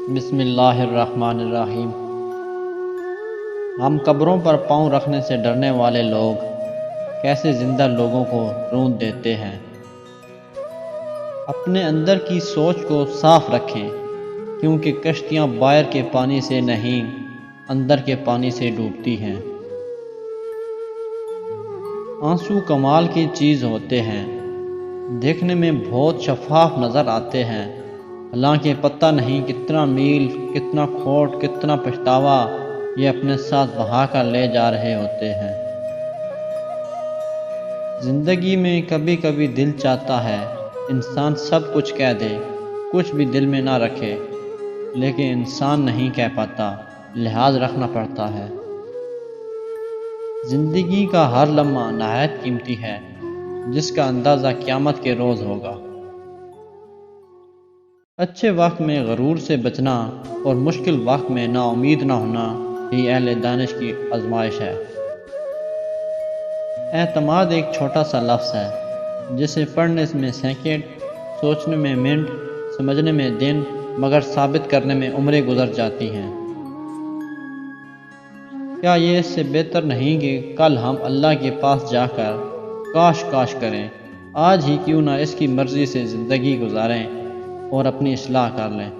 بسم اللہ الرحمن الرحیم۔ ہم قبروں پر پاؤں رکھنے سے ڈرنے والے لوگ کیسے زندہ لوگوں کو روند دیتے ہیں۔ اپنے اندر کی سوچ کو صاف رکھیں، کیونکہ کشتیاں باہر کے پانی سے نہیں، اندر کے پانی سے ڈوبتی ہیں۔ آنسو کمال کی چیز ہوتے ہیں، دیکھنے میں بہت شفاف نظر آتے ہیں، حالانکہ پتہ نہیں کتنا میل، کتنا کھوٹ، کتنا پچھتاوا یہ اپنے ساتھ بہا کر لے جا رہے ہوتے ہیں۔ زندگی میں کبھی کبھی دل چاہتا ہے انسان سب کچھ کہہ دے، کچھ بھی دل میں نہ رکھے، لیکن انسان نہیں کہہ پاتا، لحاظ رکھنا پڑتا ہے۔ زندگی کا ہر لمحہ نہایت قیمتی ہے، جس کا اندازہ قیامت کے روز ہوگا۔ اچھے وقت میں غرور سے بچنا اور مشکل وقت میں نا امید نہ ہونا ہی اہل دانش کی آزمائش ہے۔ اعتماد ایک چھوٹا سا لفظ ہے، جسے پڑھنے میں سیکنڈ، سوچنے میں منٹ، سمجھنے میں دن، مگر ثابت کرنے میں عمریں گزر جاتی ہیں۔ کیا یہ اس سے بہتر نہیں کہ کل ہم اللہ کے پاس جا کر کاش کریں، آج ہی کیوں نہ اس کی مرضی سے زندگی گزاریں اور اپنی اصلاح کر لیں۔